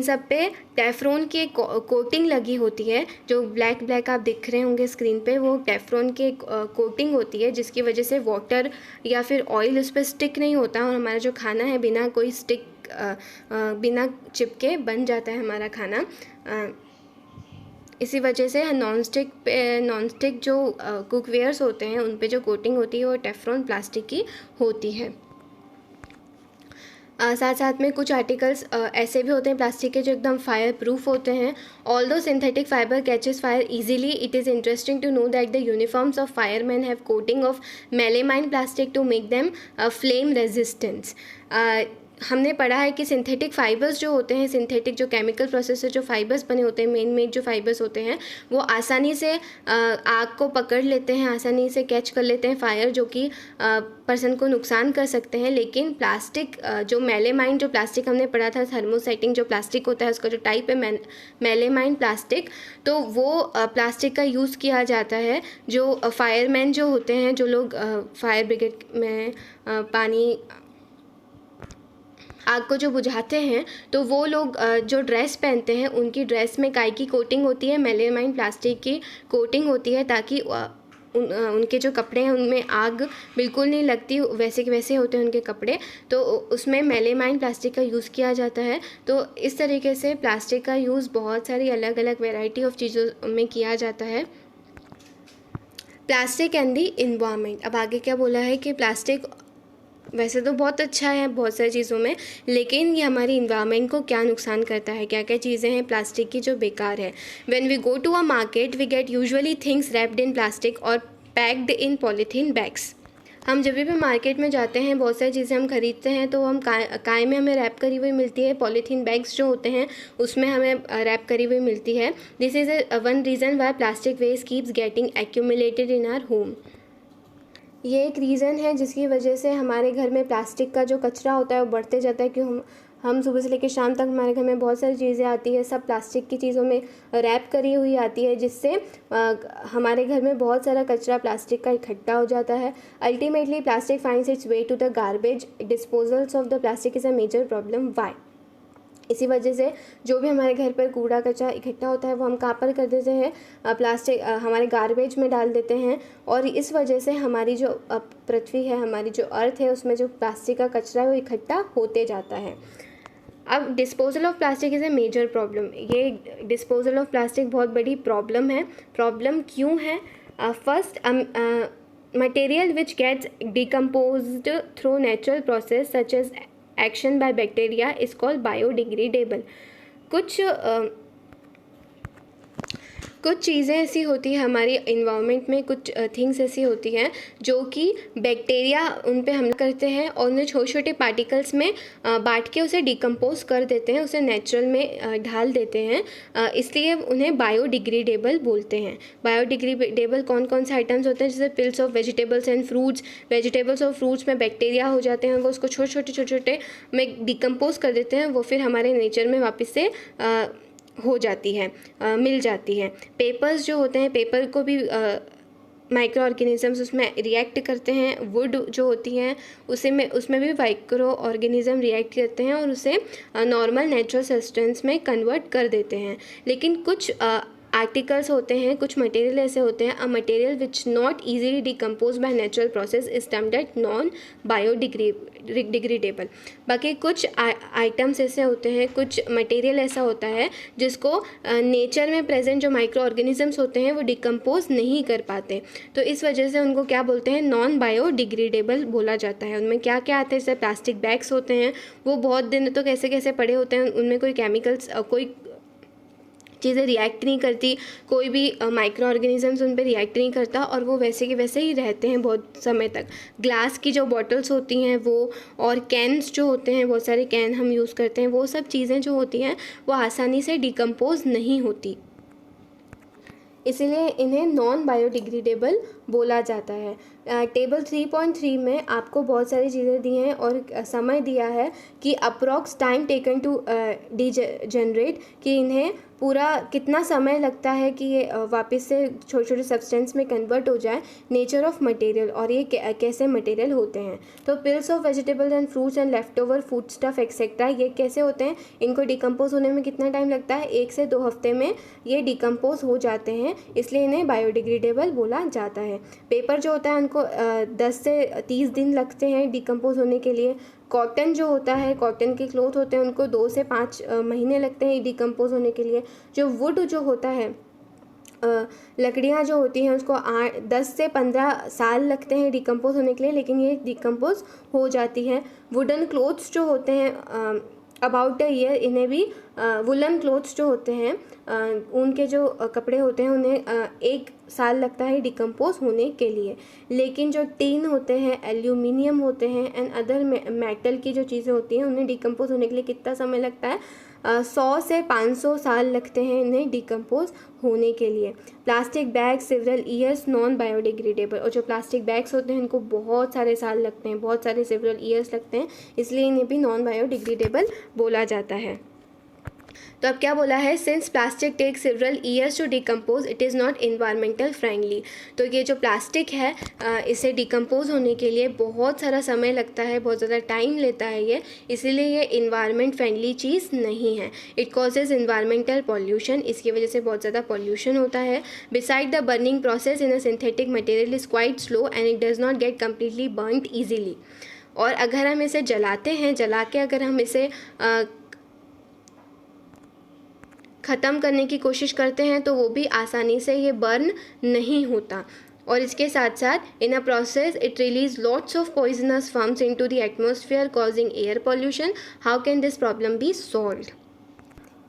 सब पे टेफ्रॉन की कोटिंग लगी होती है। जो ब्लैक आप दिख रहे होंगे स्क्रीन पे, वो टेफ्रॉन की कोटिंग होती है जिसकी वजह से वाटर या फिर ऑयल उस पर स्टिक नहीं होता और हमारा जो खाना है बिना कोई स्टिक, बिना चिपके बन जाता है हमारा खाना। इसी वजह से नॉन स्टिक जो कुकवेयर्स होते हैं उन पे जो कोटिंग होती है वो टेफ्रॉन प्लास्टिक की होती है। साथ में कुछ आर्टिकल्स ऐसे भी होते हैं प्लास्टिक के जो एकदम फायर प्रूफ होते हैं। Although synthetic fibre catches fire easily, it is interesting to know that the uniforms of fireman have coating of melamine plastic to make them flame resistance. हमने पढ़ा है कि सिंथेटिक फाइबर्स जो होते हैं, सिंथेटिक जो केमिकल प्रोसेस से जो फाइबर्स बने होते हैं, मेड जो फाइबर्स होते हैं, वो आसानी से आग को पकड़ लेते हैं, आसानी से कैच कर लेते हैं फायर, जो कि पर्सन को नुकसान कर सकते हैं। लेकिन प्लास्टिक जो मेलेमाइन जो प्लास्टिक हमने पढ़ा था, थर्मोसेटिंग जो प्लास्टिक होता है उसका जो टाइप है मेलेमाइन प्लास्टिक, तो वो प्लास्टिक का यूज़ किया जाता है जो फायरमैन जो होते हैं, जो लोग फायर ब्रिगेड में पानी आग को जो बुझाते हैं, तो वो लोग जो ड्रेस पहनते हैं उनकी ड्रेस में काय की कोटिंग होती है, मेलेमाइन प्लास्टिक की कोटिंग होती है, ताकि उनके जो कपड़े हैं उनमें आग बिल्कुल नहीं लगती, वैसे के वैसे होते हैं उनके कपड़े, तो उसमें मेलेमाइन प्लास्टिक का यूज़ किया जाता है। तो इस तरीके से प्लास्टिक का यूज़ बहुत सारी अलग अलग वेराइटी ऑफ चीज़ों में किया जाता है। Plastic and the environment. अब आगे क्या बोला है कि प्लास्टिक वैसे तो बहुत अच्छा है बहुत सारी चीज़ों में, लेकिन ये हमारी इन्वायरमेंट को क्या नुकसान करता है, क्या क्या चीज़ें हैं प्लास्टिक की जो बेकार है। When we go to a market we get usually things wrapped in plastic और पैक्ड इन पॉलीथीन बैग्स। हम जब भी मार्केट में जाते हैं बहुत सारी चीज़ें हम खरीदते हैं तो हम काय में हमें रैप करी हुई मिलती है, पॉलीथीन बैग्स जो होते हैं उसमें हमें रैप करी हुई मिलती है। This is one reason why plastic waste keeps getting accumulated in our home. ये एक रीज़न है जिसकी वजह से हमारे घर में प्लास्टिक का जो कचरा होता है वो बढ़ते जाता है, कि हम सुबह से लेकर शाम तक हमारे घर में बहुत सारी चीज़ें आती है, सब प्लास्टिक की चीज़ों में रैप करी हुई आती है, जिससे हमारे घर में बहुत सारा कचरा प्लास्टिक का इकट्ठा हो जाता है। Ultimately plastic finds its way to the garbage. Disposals of the plastic is a major problem. Why? इसी वजह से जो भी हमारे घर पर कूड़ा कचरा इकट्ठा होता है वो हम कहाँ पर कर देते हैं, प्लास्टिक हमारे गार्बेज में डाल देते हैं, और इस वजह से हमारी जो पृथ्वी है, हमारी जो अर्थ है, उसमें जो प्लास्टिक का कचरा है वो इकट्ठा होते जाता है। अब disposal of plastic is a major problem. ये डिस्पोजल ऑफ प्लास्टिक बहुत बड़ी प्रॉब्लम है। प्रॉब्लम क्यों है? First, material which gets decomposed through natural process such as action by bacteria is called biodegradable. कुछ चीज़ें ऐसी होती हैं हमारी इन्वायरमेंट में, कुछ थिंग्स ऐसी होती हैं जो कि बैक्टीरिया उन पे हमला करते हैं और उन्हें छोटे छोटे पार्टिकल्स में बांट के उसे डिकम्पोज कर देते हैं, उसे नेचुरल में ढाल देते हैं, इसलिए उन्हें बायोडिग्रेडेबल बोलते हैं। बायोडिग्रेडेबल कौन कौन से आइटम्स होते हैं? जैसे pills of vegetables and fruits. Vegetables और फ्रूट्स में बैक्टीरिया हो जाते हैं, वो उसको छोटे छोटे में डिकम्पोज कर देते हैं, वो फिर हमारे नेचर में वापस से हो जाती है, मिल जाती है। पेपर्स जो होते हैं, पेपर को भी माइक्रो ऑर्गेनिजम्स उसमें रिएक्ट करते हैं। वुड जो होती हैं उसमें भी माइक्रो ऑर्गेनिज्म रिएक्ट करते हैं और उसे नॉर्मल नेचुरल सब्सटेंस में कन्वर्ट कर देते हैं। लेकिन कुछ आर्टिकल्स होते हैं, कुछ मटेरियल ऐसे होते हैं, a material which not easily decompose by natural process is termed at non biodegradable. बाकी कुछ आइटम्स ऐसे होते हैं, कुछ मटेरियल ऐसा होता है जिसको नेचर में प्रेजेंट जो माइक्रो ऑर्गेनिजम्स होते हैं वो डिकम्पोज नहीं कर पाते, तो इस वजह से उनको क्या बोलते हैं? नॉन बायोडिग्रेडेबल बोला जाता है। उनमें क्या क्या आता है? जैसे प्लास्टिक बैग्स होते हैं, वो बहुत दिन तो कैसे कैसे पड़े होते हैं, उनमें कोई केमिकल्स कोई चीज़ें रिएक्ट नहीं करती, कोई भी माइक्रो ऑर्गेनिजम्स उन पर रिएक्ट नहीं करता और वो वैसे के वैसे ही रहते हैं बहुत समय तक। ग्लास की जो बॉटल्स होती हैं वो, और कैन्स जो होते हैं, बहुत सारे कैन हम यूज़ करते हैं, वो सब चीज़ें जो होती हैं वो आसानी से डिकम्पोज नहीं होती, इसीलिए इन्हें नॉन बायोडिग्रेडेबल बोला जाता है। टेबल 3.3 में आपको बहुत सारी चीज़ें दी हैं और समय दिया है कि approx time taken to degenerate, कि इन्हें पूरा कितना समय लगता है कि ये वापस से छोटे छोटे सब्सटेंस में कन्वर्ट हो जाए। नेचर ऑफ मटेरियल, और ये कैसे मटेरियल होते हैं। तो pills of vegetables and fruits and left over food stuff etcetera, ये कैसे होते हैं? इनको डिकम्पोज होने में कितना टाइम लगता है? 1 से 2 हफ्ते में ये डिकम्पोज हो जाते हैं, इसलिए इन्हें बायोडिग्रेडेबल बोला जाता है। पेपर जो होता है उनको 10 से 30 दिन लगते हैं डिकम्पोज होने के लिए। कॉटन जो होता है, कॉटन के क्लोथ होते हैं, उनको 2 से 5 महीने लगते हैं डिकम्पोज होने के लिए। जो वुड जो होता है, लकड़ियाँ जो होती हैं उसको 10 से 15 साल लगते हैं डिकम्पोज होने के लिए, लेकिन ये डिकम्पोज हो जाती है। वुडन क्लोथ्स जो होते हैं अबाउट अ ईयर, इन्हें भी वुलन क्लोथ्स जो होते हैं उनके जो कपड़े होते हैं उन्हें 1 साल लगता है डिकम्पोज होने के लिए। लेकिन जो टीन होते हैं, एल्यूमिनियम होते हैं एंड अदर मेटल की जो चीज़ें होती हैं उन्हें डिकम्पोज होने के लिए कितना समय लगता है? 100 से 500 साल लगते हैं इन्हें डिकम्पोज होने के लिए। Plastic bag several years non biodegradable, और जो प्लास्टिक बैग्स होते हैं इनको बहुत सारे साल लगते हैं, बहुत सारे सेवरल ईयर्स लगते हैं, इसलिए इन्हें भी नॉन बायोडिग्रेडेबल बोला जाता है। तो अब क्या बोला है, since plastic take several years to decompose it is not environmental friendly. तो ये जो प्लास्टिक है इसे डिकम्पोज होने के लिए बहुत सारा समय लगता है, बहुत ज़्यादा टाइम लेता है ये, इसीलिए ये इन्वायरमेंट फ्रेंडली चीज़ नहीं है। इट कॉजेज इन्वायरमेंटल पॉल्यूशन, इसकी वजह से बहुत ज़्यादा पॉल्यूशन होता है। Beside the burning process in a synthetic material is quite slow and it does not get completely burned easily. और अगर हम इसे जलाते हैं, जला के अगर हम इसे ख़त्म करने की कोशिश करते हैं तो वो भी आसानी से ये बर्न नहीं होता। और इसके साथ साथ in a process it release lots of poisonous fumes into the atmosphere causing air pollution. How can this problem be solved?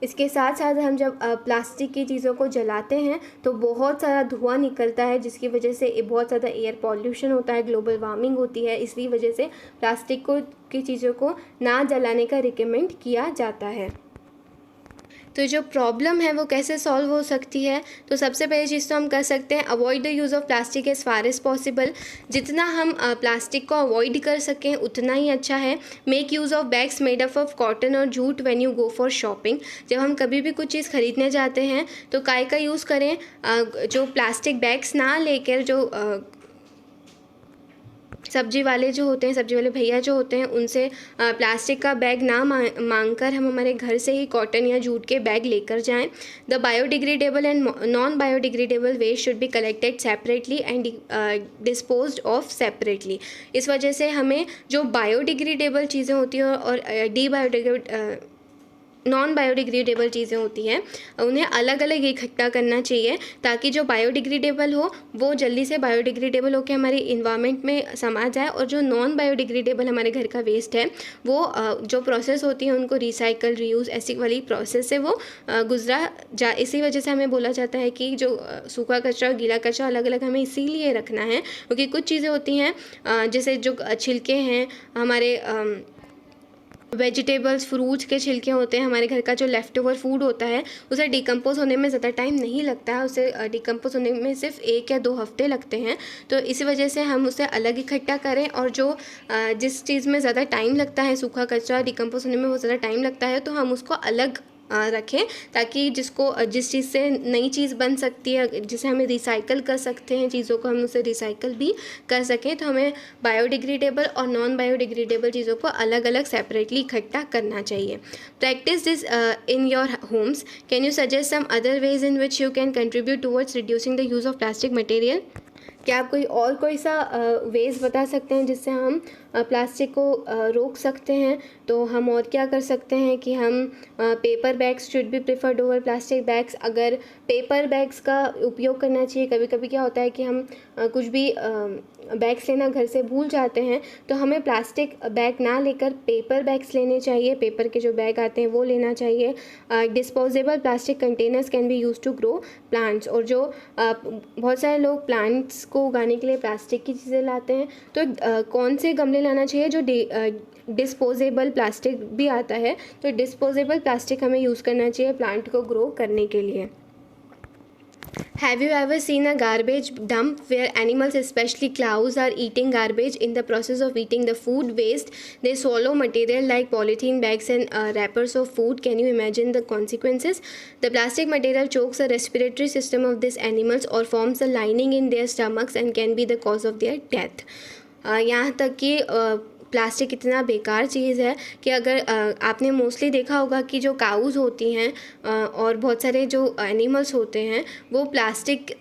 इसके साथ साथ हम जब प्लास्टिक की चीज़ों को जलाते हैं तो बहुत सारा धुआं निकलता है, जिसकी वजह से बहुत ज़्यादा एयर पॉल्यूशन होता है, ग्लोबल वार्मिंग होती है। इसी वजह से प्लास्टिक की चीज़ों को ना जलाने का रिकमेंड किया जाता है। तो जो प्रॉब्लम है वो कैसे सॉल्व हो सकती है? तो सबसे पहली चीज़ तो हम कर सकते हैं, avoid the use of plastic as far as possible. जितना हम प्लास्टिक को अवॉइड कर सकें उतना ही अच्छा है। Make use of bags made up of cotton और jute when you go for shopping. जब हम कभी भी कुछ चीज़ खरीदने जाते हैं तो काय का यूज़ करें, जो प्लास्टिक बैग्स ना लेकर जो सब्जी वाले जो होते हैं, सब्जी वाले भैया जो होते हैं, उनसे प्लास्टिक का बैग ना मांग कर हम हमारे घर से ही कॉटन या जूट के बैग लेकर जाएं। The biodegradable and non biodegradable waste should be collected separately and disposed of separately. इस वजह से हमें जो बायोडिग्रेडेबल चीज़ें होती हैं और नॉन बायोडिग्रेडेबल चीज़ें होती हैं उन्हें अलग अलग इकट्ठा करना चाहिए, ताकि जो बायोडिग्रेडेबल हो वो जल्दी से बायोडिग्रेडेबल होकर हमारे इन्वायरमेंट में समा जाए, और जो नॉन बायोडिग्रेडेबल हमारे घर का वेस्ट है वो जो प्रोसेस होती है उनको रिसाइकल, रीयूज़, ऐसी वाली प्रोसेस से वो गुजरा जा। इसी वजह से हमें बोला जाता है कि जो सूखा कचरा और गीला कचरा अलग अलग हमें इसीलिए रखना है, क्योंकि कुछ चीज़ें होती हैं जैसे जो छिलके हैं हमारे वेजिटेबल्स, फ्रूट्स के छिलके होते हैं, हमारे घर का जो लेफ़्ट ओवर फूड होता है उसे डिकम्पोज़ होने में ज़्यादा टाइम नहीं लगता है, उसे डिकम्पोज़ होने में सिर्फ 1 या 2 हफ्ते लगते हैं। तो इसी वजह से हम उसे अलग इकट्ठा करें, और जो जिस चीज़ में ज़्यादा टाइम लगता है, सूखा कचरा डिकम्पोज़ होने में बहुत ज़्यादा टाइम लगता है, तो हम उसको अलग रखें, ताकि जिस चीज़ से नई चीज़ बन सकती है, जिसे हमें रिसाइकल कर सकते हैं चीज़ों को, हम उसे रिसाइकल भी कर सकें। तो हमें बायोडिग्रेडेबल और नॉन बायोडिग्रेडेबल चीज़ों को अलग अलग सेपरेटली इकट्ठा करना चाहिए। Practice this in your homes. Can you suggest some other ways in which you can contribute towards reducing the use of plastic material? क्या आप कोई सा वेज बता सकते हैं जिससे हम प्लास्टिक को रोक सकते हैं? तो हम और क्या कर सकते हैं कि हम paper bags should be preferred over plastic bags. अगर पेपर बैग्स का उपयोग करना चाहिए, कभी कभी क्या होता है कि हम कुछ भी बैग्स लेना घर से भूल जाते हैं, तो हमें प्लास्टिक बैग ना लेकर पेपर बैग्स लेने चाहिए, पेपर के जो बैग आते हैं वो लेना चाहिए। Disposable plastic containers can be use to grow plants. और जो बहुत सारे लोग प्लांट्स को उगाने के लिए प्लास्टिक की चीज़ें लाते हैं, तो कौन से गमले लाना चाहिए जो डिस्पोजेबल प्लास्टिक भी आता है, तो डिस्पोजेबल प्लास्टिक हमें यूज़ करना चाहिए प्लांट को ग्रो करने के लिए। Have you ever seen a garbage dump where animals, especially cows, are eating garbage? In the process of eating the food waste, they swallow material like polythene bags and wrappers of food. Can you imagine the consequences? The plastic material chokes the respiratory system of these animals or forms a lining in their stomachs and can be the cause of their death. यहाँ तक कि प्लास्टिक इतना बेकार चीज़ है कि अगर आपने मोस्टली देखा होगा कि जो काउज़ होती हैं और बहुत सारे जो एनिमल्स होते हैं वो प्लास्टिक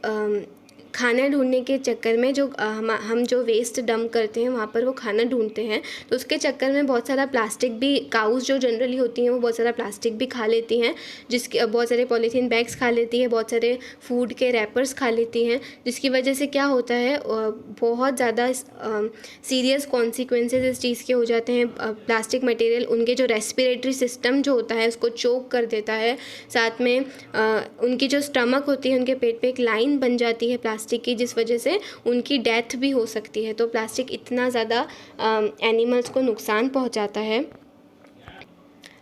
खाना ढूंढने के चक्कर में जो हम जो वेस्ट डंप करते हैं वहाँ पर वो खाना ढूंढते हैं, तो उसके चक्कर में बहुत सारा प्लास्टिक भी, काउज़ जो जनरली होती हैं वो बहुत सारा प्लास्टिक भी खा लेती हैं, जिसके बहुत सारे पॉलीथीन बैग्स खा लेती है, बहुत सारे फूड के रैपर्स खा लेती हैं, जिसकी वजह से क्या होता है बहुत ज़्यादा सीरियस कॉन्सिक्वेंसेस इस चीज़ के हो जाते हैं। प्लास्टिक मटेरियल उनके जो रेस्पिरेटरी सिस्टम जो होता है उसको चोक कर देता है, साथ में उनकी जो स्टमक होती है उनके पेट पे एक लाइन बन जाती है प्लास्टिक की, जिस वजह से उनकी डेथ भी हो सकती है। तो प्लास्टिक इतना ज़्यादा एनिमल्स को नुकसान पहुंचाता है।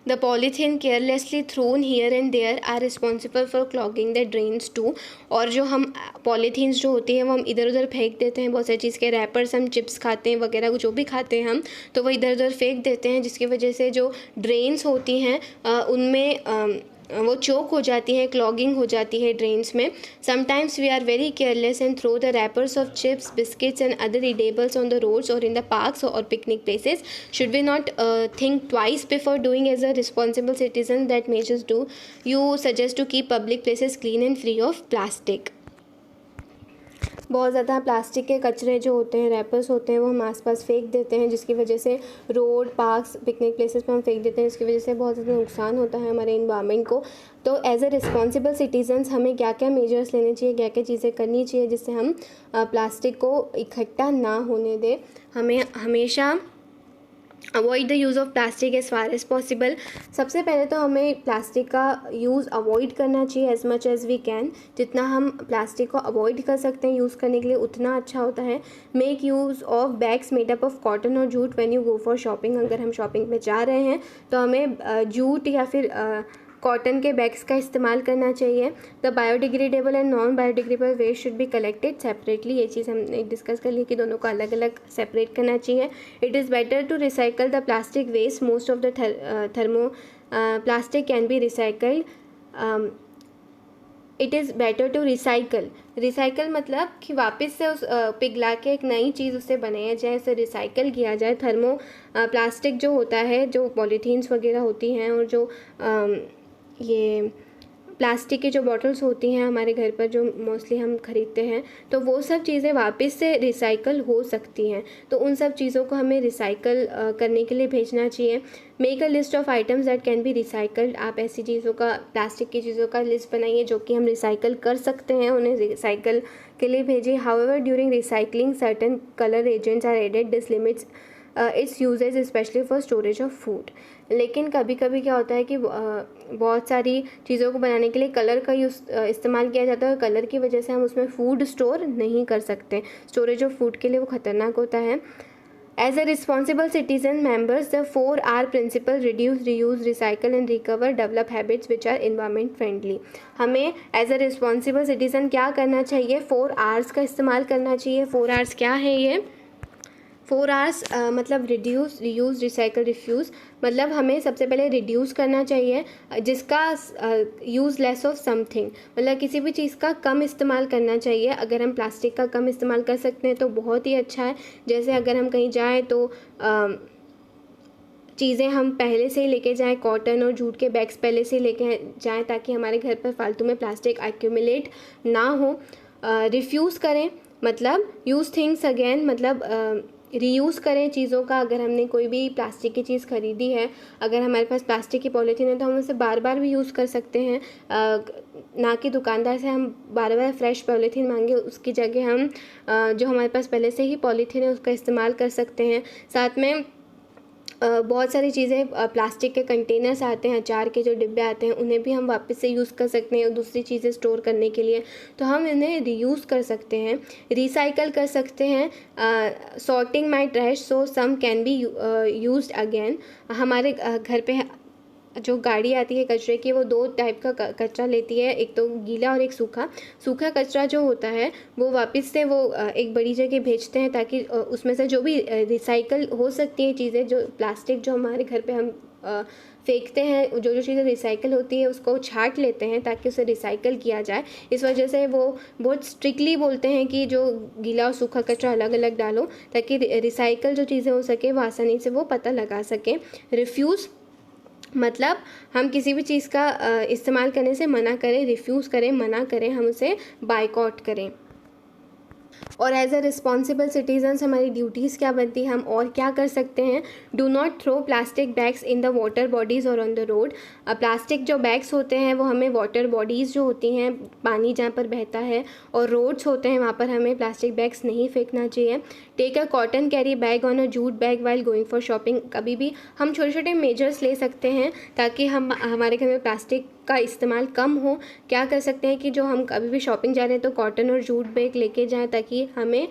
The polythene carelessly thrown here and there are responsible for clogging the drains too. और जो हम पॉलीथीन्स जो होती है वो हम इधर उधर फेंक देते हैं, बहुत सारी चीज़ के रैपर्स, हम चिप्स खाते हैं वगैरह जो भी खाते हैं हम, तो वो इधर उधर फेंक देते हैं, जिसकी वजह से जो ड्रेन्स होती हैं उनमें वो चोक हो जाती हैं, क्लॉगिंग हो जाती है ड्रेन्स में. Sometimes we are very careless and throw the wrappers of chips, biscuits and other edibles on the roads और इन द पार्क्स और picnic places. Should we not think twice before doing as a responsible citizen that measures do you suggest to keep public places clean and free of plastic? बहुत ज़्यादा प्लास्टिक के कचरे जो होते हैं, रैपर्स होते हैं, वो हम आसपास फेंक देते हैं, जिसकी वजह से रोड, पार्क्स, पिकनिक प्लेसेस पे हम फेंक देते हैं, जिसकी वजह से बहुत ज़्यादा नुकसान होता है हमारे इन्वायरमेंट को. तो एज अ रिस्पॉन्सिबल सिटीजन्स हमें क्या क्या मेजर्स लेने चाहिए, क्या क्या चीज़ें करनी चाहिए जिससे हम प्लास्टिक को इकट्ठा ना होने दें. हमें हमेशा avoid the use of plastic as far as possible. सबसे पहले तो हमें प्लास्टिक का यूज़ अवॉइड करना चाहिए as much as we can. जितना हम प्लास्टिक को अवॉइड कर सकते हैं यूज़ करने के लिए उतना अच्छा होता है. Make use of bags made up of cotton और jute when you go for shopping. अगर हम शॉपिंग पे जा रहे हैं तो हमें जूट या फिर कॉटन के बैग्स का इस्तेमाल करना चाहिए. The biodegradable and non biodegradable waste should be collected separately. ये चीज़ हमने डिस्कस कर ली कि दोनों को अलग अलग सेपरेट करना चाहिए. It is better to recycle the plastic waste. Most of the thermoplastic can be recycled. It is better to recycle मतलब कि वापस से उस पिघला के एक नई चीज़ उससे बनाया जाए, उसे रिसाइकल किया जाए. थर्मो प्लास्टिक जो होता है, जो पॉलीथीन्स वगैरह होती हैं और जो ये प्लास्टिक की जो बॉटल्स होती हैं हमारे घर पर जो मोस्टली हम ख़रीदते हैं, तो वो सब चीज़ें वापस से रिसाइकल हो सकती हैं. तो उन सब चीज़ों को हमें रिसाइकल करने के लिए भेजना चाहिए. Make a list of items that can be recycled. आप ऐसी चीज़ों का, प्लास्टिक की चीज़ों का लिस्ट बनाइए जो कि हम रिसाइकल कर सकते हैं, उन्हें रिसाइकल के लिए भेजिए. However during recycling certain colour agents are added. This limits its usages specially for storage of food. लेकिन कभी कभी क्या होता है कि बहुत सारी चीज़ों को बनाने के लिए कलर का इस्तेमाल किया जाता है और कलर की वजह से हम उसमें फूड स्टोर नहीं कर सकते. स्टोरेज ऑफ फूड के लिए वो ख़तरनाक होता है. As a responsible citizen members the 4R principle reduce, reuse, recycle and recover, develop habits which are environment friendly. हमें एज अ रिस्पॉन्सिबल सिटीजन क्या करना चाहिए? 4Rs का इस्तेमाल करना चाहिए. 4Rs क्या है ये? 4Rs मतलब रिड्यूस, रीयूज़, रिसाइकल, रिफ्यूज़. मतलब हमें सबसे पहले रिड्यूस करना चाहिए, जिसका यूज़ लेस ऑफ समथिंग, मतलब किसी भी चीज़ का कम इस्तेमाल करना चाहिए. अगर हम प्लास्टिक का कम इस्तेमाल कर सकते हैं तो बहुत ही अच्छा है. जैसे अगर हम कहीं जाएँ तो चीज़ें हम पहले से ही लेके जाएं, कॉटन और जूट के बैग्स पहले से ही लेके जाएं ताकि हमारे घर पर फालतू में प्लास्टिक एक्यूमुलेट ना हो. रिफ्यूज़ करें मतलब यूज़ थिंग्स अगेन, मतलब रीयूज़ करें चीज़ों का. अगर हमने कोई भी प्लास्टिक की चीज़ ख़रीदी है, अगर हमारे पास प्लास्टिक की पॉलीथीन है तो हम उसे बार बार भी यूज़ कर सकते हैं. ना कि दुकानदार से हम बार बार फ्रेश पॉलीथीन मांगे, उसकी जगह हम जो हमारे पास पहले से ही पॉलीथीन है उसका इस्तेमाल कर सकते हैं. साथ में बहुत सारी चीज़ें, प्लास्टिक के कंटेनर्स आते हैं, अचार के जो डिब्बे आते हैं, उन्हें भी हम वापस से यूज़ कर सकते हैं दूसरी चीज़ें स्टोर करने के लिए. तो हम इन्हें रीयूज़ कर सकते हैं, रिसाइकल कर सकते हैं. Sorting my trash so some can be used again. हमारे घर पे जो गाड़ी आती है कचरे की, वो 2 टाइप का कचरा लेती है, एक तो गीला और एक सूखा. सूखा कचरा जो होता है वो वापस से वो एक बड़ी जगह भेजते हैं ताकि उसमें से जो भी रिसाइकल हो सकती हैं चीज़ें, जो प्लास्टिक जो हमारे घर पे हम फेंकते हैं, जो जो चीज़ें रिसाइकल होती है उसको छांट लेते हैं ताकि उसे रिसाइकल किया जाए. इस वजह से वो बहुत स्ट्रिक्टली बोलते हैं कि जो गीला और सूखा कचरा अलग अलग डालो ताकि रिसाइकल जो चीज़ें हो सके वो आसानी से वो पता लगा सकें. रिफ्यूज़ मतलब हम किसी भी चीज़ का इस्तेमाल करने से मना करें, रिफ्यूज़ करें, मना करें, हम उसे बायकॉट करें. और एज अ रिस्पॉन्सिबल सिटीजन्स हमारी ड्यूटीज़ क्या बनती है, हम और क्या कर सकते हैं? Do not throw plastic bags in the water bodies और ऑन द रोड. प्लास्टिक जो बैग्स होते हैं वो हमें वाटर बॉडीज़ जो होती हैं, पानी जहाँ पर बहता है, और रोड्स होते हैं वहाँ पर हमें प्लास्टिक बैग्स नहीं फेंकना चाहिए. Take a cotton carry bag on a jute bag while going for shopping. कभी भी हम छोटे छोटे मेजर्स ले सकते हैं ताकि हम हमारे घर में प्लास्टिक का इस्तेमाल कम हो. क्या कर सकते हैं कि जो हम कभी भी शॉपिंग जा रहे हैं तो कॉटन और जूट बैग लेके जाएं ताकि हमें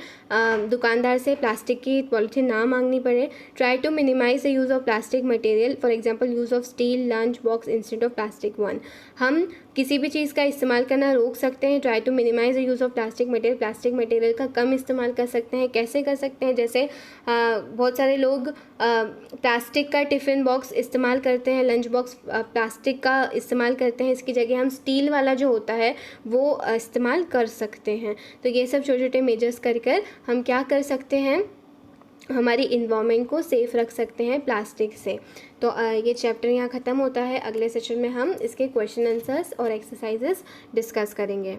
दुकानदार से प्लास्टिक की पॉलीथीन ना मांगनी पड़े. Try to minimise the use of plastic material, for example use of steel lunch box instead of plastic one. हम किसी भी चीज़ का इस्तेमाल करना रोक सकते हैं। Try to minimise the use of plastic material, plastic material का कम इस्तेमाल कर सकते हैं। कैसे कर सकते हैं, जैसे बहुत सारे लोग प्लास्टिक का टिफ़िन बॉक्स इस्तेमाल करते हैं, लंच बॉक्स प्लास्टिक का इस्तेमाल करते हैं, इसकी जगह हम स्टील वाला जो होता है वो इस्तेमाल कर सकते हैं। तो ये सब छोटे छोटे मेजर्स कर हम क्या कर सकते हैं, हमारी इन्वायरमेंट को सेफ़ रख सकते हैं प्लास्टिक से। तो ये चैप्टर यहाँ ख़त्म होता है। अगले सेशन में हम इसके क्वेश्चन आंसर्स और एक्सरसाइजेस डिस्कस करेंगे।